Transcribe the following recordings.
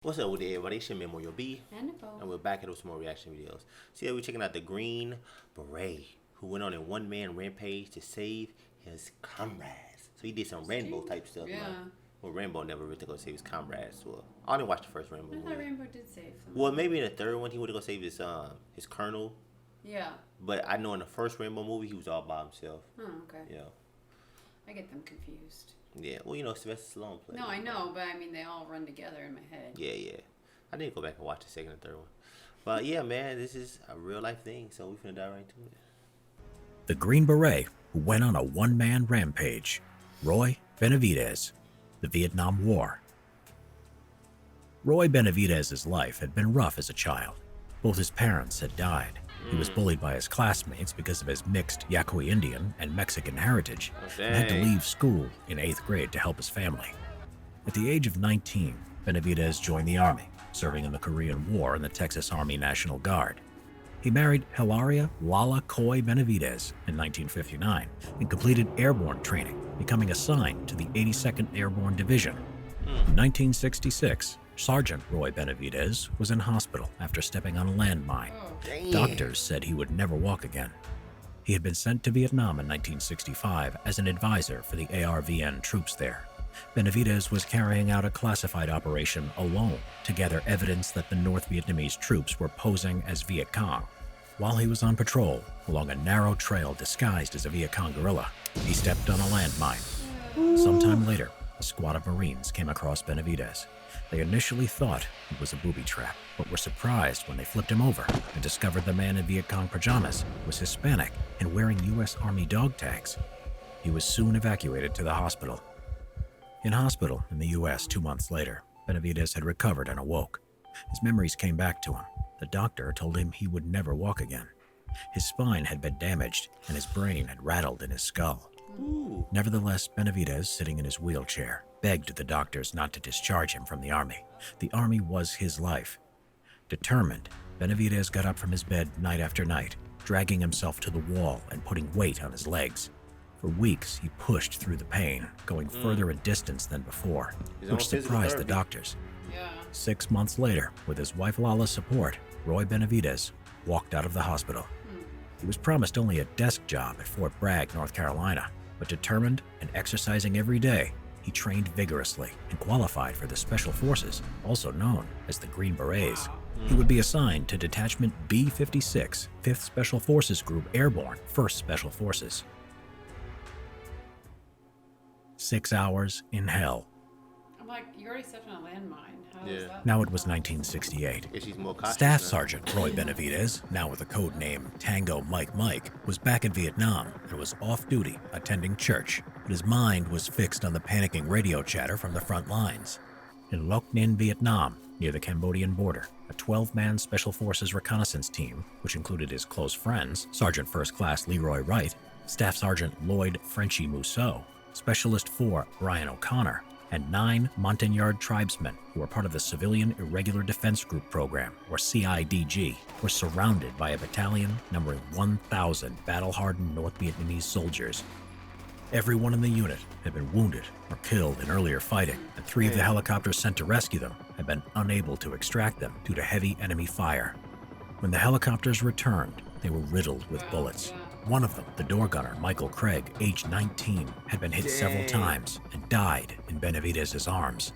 What's up with everybody? It's your Memorial B, And Nicole. and we're back at some more reaction videos. So we're checking out the Green Beret, who went on a one-man rampage to save his comrades. So he did some Rambo type stuff. Yeah. Right? Well, Rambo never really gonna save his comrades. Well, I didn't watch the first Rambo I movie. thought Rainbow did save some. Well, maybe in the third one he would go save his colonel. Yeah. But I know in the first Rambo movie he was all by himself. Oh, okay. Yeah. I get them confused. Yeah. Well, Sylvester Stallone played. No, I know, but I mean they all run together in my head. Yeah. I need to go back and watch the second and third one. But yeah, man, this is a real life thing, so we're finna dive right into it. The Green Beret who went on a one-man rampage. Roy Benavidez, the Vietnam War. Roy Benavidez's life had been rough as a child. Both his parents had died. He was bullied by his classmates because of his mixed Yaqui Indian and Mexican heritage and had to leave school in 8th grade to help his family. At the age of 19, Benavidez joined the Army, serving in the Korean War in the Texas Army National Guard. He married Hilaria Lala Coy Benavidez in 1959 and completed airborne training, becoming assigned to the 82nd Airborne Division. In 1966, Sergeant Roy Benavidez was in hospital after stepping on a landmine. Damn. Doctors said he would never walk again. He had been sent to Vietnam in 1965 as an advisor for the ARVN troops there. Benavidez was carrying out a classified operation alone to gather evidence that the North Vietnamese troops were posing as Viet Cong. While he was on patrol along a narrow trail disguised as a Viet Cong guerrilla, he stepped on a landmine. Sometime later, a squad of Marines came across Benavidez. They initially thought it was a booby trap, but were surprised when they flipped him over and discovered the man in Viet Cong pajamas was Hispanic and wearing U.S. Army dog tags. He was soon evacuated to the hospital. In hospital in the U.S. 2 months later, Benavidez had recovered and awoke. His memories came back to him. The doctor told him he would never walk again. His spine had been damaged and his brain had rattled in his skull. Ooh. Nevertheless, Benavidez, sitting in his wheelchair, begged the doctors not to discharge him from the Army. The Army was his life. Determined, Benavidez got up from his bed night after night, dragging himself to the wall and putting weight on his legs. For weeks, he pushed through the pain, going further a distance than before, which surprised the doctors. Yeah. 6 months later, with his wife Lala's support, Roy Benavidez walked out of the hospital. He was promised only a desk job at Fort Bragg, North Carolina, but determined and exercising every day, he trained vigorously and qualified for the Special Forces, also known as the Green Berets. He would be assigned to Detachment B-56, 5th Special Forces Group Airborne, 1st Special Forces. 6 hours in hell. I'm like, you already stepped on a landmine. How is Yeah. that? Now it was 1968. Yeah, she's more cautious Staff now. Sergeant Roy Benavidez, now with the code name Tango Mike Mike, was back in Vietnam and was off duty attending church, but his mind was fixed on the panicking radio chatter from the front lines. In Loc Ninh, Vietnam, near the Cambodian border, a 12-man Special Forces reconnaissance team, which included his close friends, Sergeant First Class Leroy Wright, Staff Sergeant Lloyd Frenchie Mousseau, Specialist 4 Brian O'Connor, and 9 Montagnard tribesmen who were part of the Civilian Irregular Defense Group Program, or CIDG, were surrounded by a battalion numbering 1,000 battle-hardened North Vietnamese soldiers. Everyone in the unit had been wounded or killed in earlier fighting, and 3 of the helicopters sent to rescue them had been unable to extract them due to heavy enemy fire. When the helicopters returned, they were riddled with bullets. One of them, the door gunner, Michael Craig, aged 19, had been hit several times and died in Benavidez's arms.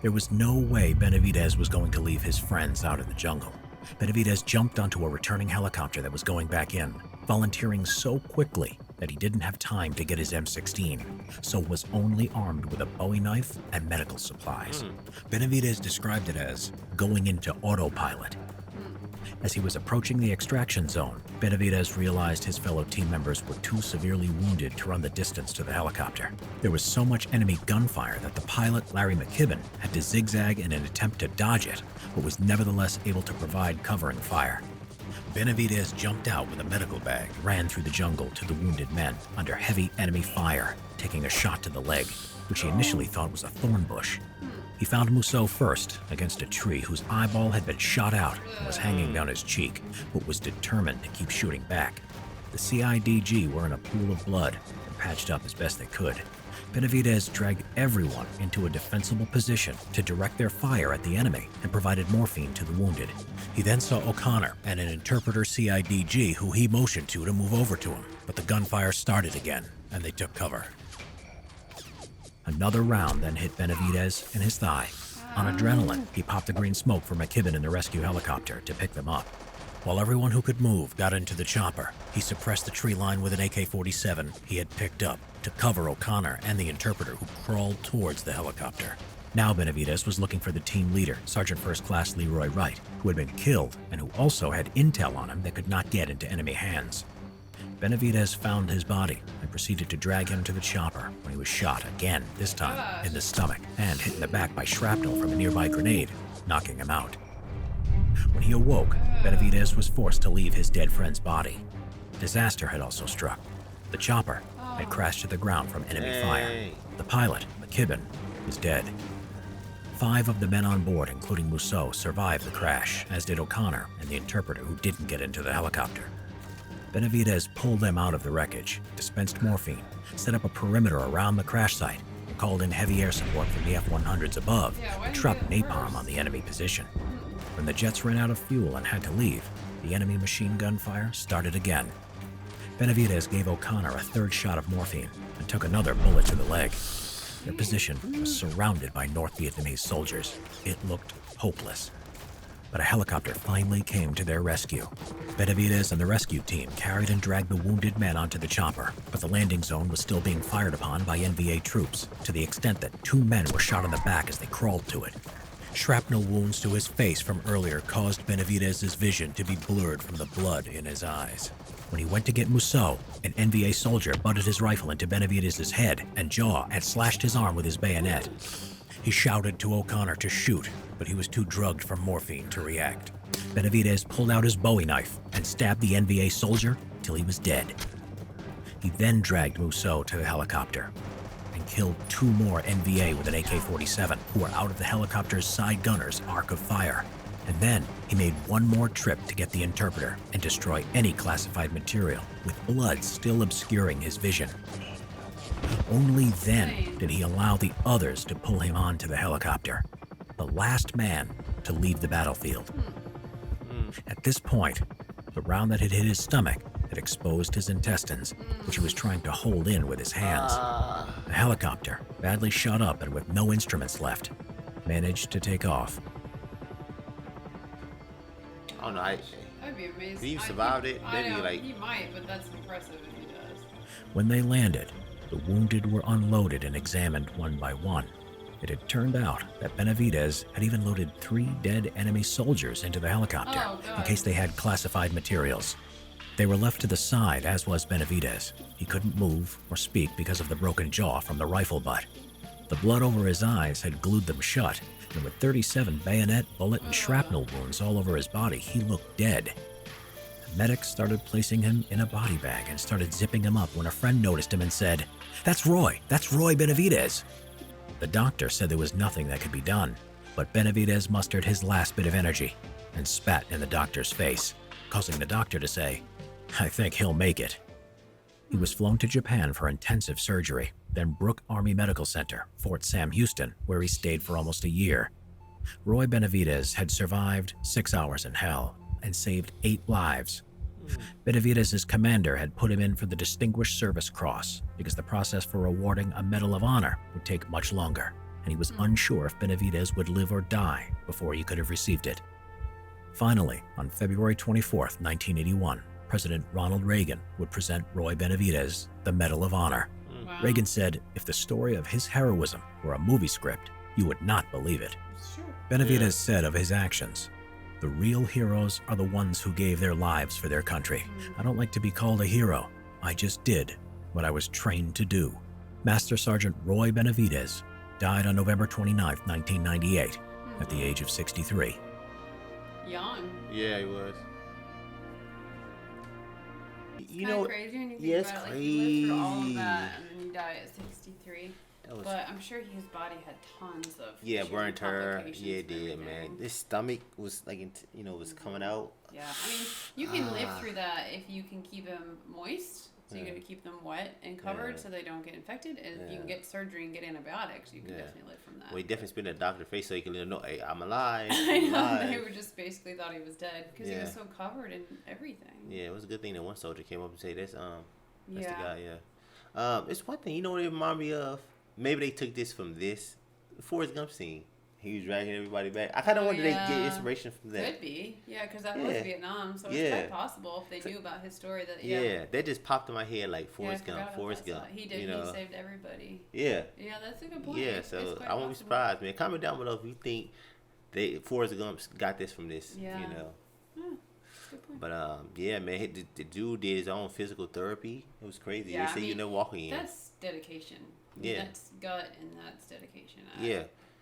There was no way Benavidez was going to leave his friends out in the jungle. Benavidez jumped onto a returning helicopter that was going back in, volunteering so quickly that he didn't have time to get his M16, so was only armed with a Bowie knife and medical supplies. Benavidez described it as going into autopilot. As he was approaching the extraction zone, Benavidez realized his fellow team members were too severely wounded to run the distance to the helicopter. There was so much enemy gunfire that the pilot, Larry McKibben, had to zigzag in an attempt to dodge it, but was nevertheless able to provide covering fire. Benavidez jumped out with a medical bag, ran through the jungle to the wounded men under heavy enemy fire, taking a shot to the leg, which he initially thought was a thorn bush. He found Mousseau first against a tree whose eyeball had been shot out and was hanging down his cheek, but was determined to keep shooting back. The CIDG were in a pool of blood and patched up as best they could. Benavidez dragged everyone into a defensible position to direct their fire at the enemy and provided morphine to the wounded. He then saw O'Connor and an interpreter CIDG who he motioned to move over to him, but the gunfire started again and they took cover. Another round then hit Benavidez in his thigh. On adrenaline, he popped the green smoke for McKibben in the rescue helicopter to pick them up. While everyone who could move got into the chopper, he suppressed the tree line with an AK-47 he had picked up to cover O'Connor and the interpreter who crawled towards the helicopter. Now Benavidez was looking for the team leader, Sergeant First Class Leroy Wright, who had been killed and who also had intel on him that could not get into enemy hands. Benavidez found his body and proceeded to drag him to the chopper when he was shot again, this time in the stomach and hit in the back by shrapnel from a nearby grenade, knocking him out. When he awoke, Benavidez was forced to leave his dead friend's body. Disaster had also struck. The chopper had crashed to the ground from enemy fire. The pilot, McKibben, was dead. 5 of the men on board, including Mousseau, survived the crash, as did O'Connor and the interpreter who didn't get into the helicopter. Benavidez pulled them out of the wreckage, dispensed morphine, set up a perimeter around the crash site, and called in heavy air support from the F-100s above and dropped napalm on the enemy position. When the jets ran out of fuel and had to leave, the enemy machine gun fire started again. Benavidez gave O'Connor a 3rd shot of morphine and took another bullet to the leg. Their position was surrounded by North Vietnamese soldiers. It looked hopeless. But a helicopter finally came to their rescue. Benavidez and the rescue team carried and dragged the wounded men onto the chopper, but the landing zone was still being fired upon by NVA troops, to the extent that 2 men were shot in the back as they crawled to it. Shrapnel wounds to his face from earlier caused Benavidez's vision to be blurred from the blood in his eyes. When he went to get Mousseau, an NVA soldier butted his rifle into Benavidez's head and jaw and slashed his arm with his bayonet. He shouted to O'Connor to shoot, but he was too drugged from morphine to react. Benavidez pulled out his Bowie knife and stabbed the NVA soldier till he was dead. He then dragged Mousseau to the helicopter and killed 2 more NVA with an AK-47 who were out of the helicopter's side gunner's arc of fire. And then he made one more trip to get the interpreter and destroy any classified material, with blood still obscuring his vision. Only then did he allow the others to pull him onto the helicopter, the last man to leave the battlefield. At this point, the round that had hit his stomach had exposed his intestines, which he was trying to hold in with his hands. The helicopter, badly shot up and with no instruments left, managed to take off. I don't know. That'd be amazing. If he survived it, I maybe know, like. he might, but that's impressive if he does. When they landed, the wounded were unloaded and examined one by one. It had turned out that Benavidez had even loaded 3 dead enemy soldiers into the helicopter in case they had classified materials. They were left to the side, as was Benavidez. He couldn't move or speak because of the broken jaw from the rifle butt. The blood over his eyes had glued them shut, and with 37 bayonet, bullet, and shrapnel wounds all over his body, he looked dead. The medics started placing him in a body bag and started zipping him up when a friend noticed him and said, "That's Roy Benavidez." The doctor said there was nothing that could be done, but Benavidez mustered his last bit of energy and spat in the doctor's face, causing the doctor to say, "I think he'll make it." He was flown to Japan for intensive surgery, then Brooke Army Medical Center, Fort Sam Houston, where he stayed for almost a year. Roy Benavidez had survived 6 hours in hell and saved 8 lives. Benavidez's commander had put him in for the Distinguished Service Cross because the process for awarding a Medal of Honor would take much longer, and he was unsure if Benavidez would live or die before he could have received it. Finally, on February 24th, 1981, President Ronald Reagan would present Roy Benavidez the Medal of Honor. Wow. Reagan said if the story of his heroism were a movie script, you would not believe it. Sure. Benavidez said of his actions, "The real heroes are the ones who gave their lives for their country. I don't like to be called a hero. I just did what I was trained to do." Master Sergeant Roy Benavidez died on November 29, 1998, at the age of 63. Young. Yeah, he was. It's kind of crazy when you think yeah, it's about it. Like, you lived through all of crazy. that and then you die at 63. That was But I'm sure his body had tons of burnt her. complications Yeah, it and did, everything. man. This stomach was like, was coming out. Yeah, I mean, you can live through that if you can keep him moist. So you got to keep them wet and covered so they don't get infected. And if you can get surgery and get antibiotics, you can definitely live from that. Well, he definitely spit in the doctor's face so he can let him know, hey, I'm alive. I I'm know. alive. They were just basically thought he was dead because he was so covered in everything. Yeah, it was a good thing that one soldier came up and said, that's the Yeah. guy, it's one thing, you know what it reminded me of? Maybe they took this from this Forrest Gump scene. He was dragging everybody back. I kind of wonder they get inspiration from that. Could be. Yeah, because that was Vietnam, so it's quite possible if they knew about his story that, that just popped in my head like Forrest Gump. Forrest Gump. He did. You know? He saved everybody. Yeah. Yeah, that's a good point. Yeah, so I won't be surprised, man. Comment down below if you think Forrest Gump got this from this, you know. Yeah, good point. But yeah, man, the dude did his own physical therapy. It was crazy. Yeah, they say you never walking in. That's dedication. That's gut and that's dedication.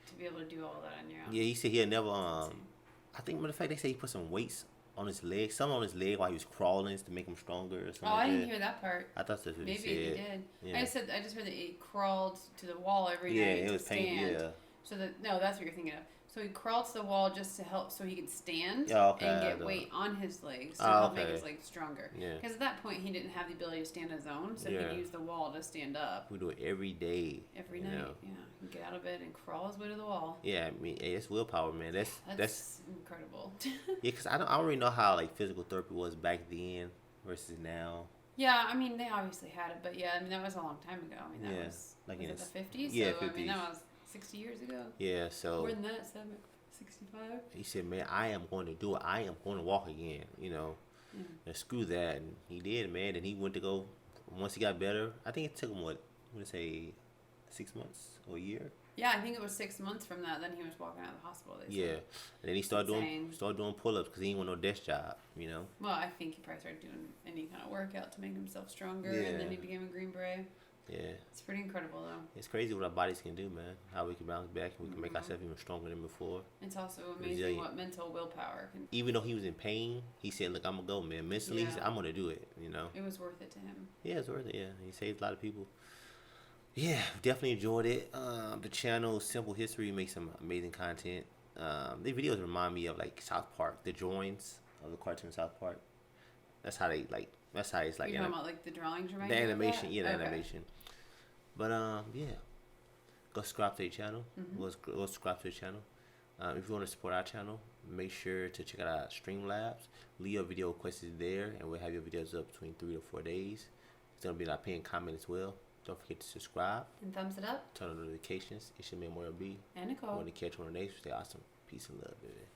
To be able to do all that on your own. Yeah, he said he'll never. I think, matter of fact, they say he put some weights on his leg, some on his leg while he was crawling to make him stronger or something. I didn't hear that part. I thought that's what Maybe he said. he did. Yeah. I just heard that he crawled to the wall every night. Yeah, it was painful. Yeah. So no, that's what you're thinking of. So he crawled to the wall just to help, so he could stand and get weight on his legs to help make his legs stronger. Yeah. Because at that point he didn't have the ability to stand on his own, so he could use the wall to stand up. We do it every day. Every night, yeah. He'd get out of bed and crawl his way to the wall. Yeah, I mean, it's willpower, man. That's incredible. Yeah, because I don't really know how like physical therapy was back then versus now. Yeah, I mean they obviously had it, but yeah, I mean that was a long time ago. I mean that was like in the 50s. Yeah, so 50s. I mean that was 60 years ago. Yeah, so more than that, 65. He said, "Man, I am going to do it. I am going to walk again." You know, and screw that. And he did, man. And he went to go. Once he got better, I think it took him what? I'm gonna say 6 months or a year. Yeah, I think it was 6 months from that. Then he was walking out of the hospital. Yeah, and then he started doing pull-ups because he didn't want no desk job. You know. Well, I think he probably started doing any kind of workout to make himself stronger, and then he became a Green Beret. Yeah. It's pretty incredible, though. It's crazy what our bodies can do, man. How we can bounce back and we can make ourselves even stronger than before. It's also amazing what mental willpower can. Even though he was in pain, he said, "Look, I'm gonna go, man. Mentally, he said, I'm gonna do it." You know. It was worth it to him. Yeah, it's worth it. Yeah, he saved a lot of people. Yeah, definitely enjoyed it. The channel Simple History makes some amazing content. The videos remind me of like South Park, the drawings of the cartoon South Park. That's how they like. That's how it's like. You're talking about like the drawings, the animation, the animation. But yeah, go subscribe to the channel. Go subscribe to the channel. If you want to support our channel, make sure to check out our Streamlabs. Leave your video requests there, and we'll have your videos up between 3 to 4 days. It's gonna be in our pinned comment as well. Don't forget to subscribe and thumbs it up. Turn on notifications. It should be more B. And Nicole. Want to catch one of the next? Stay awesome. Peace and love, baby.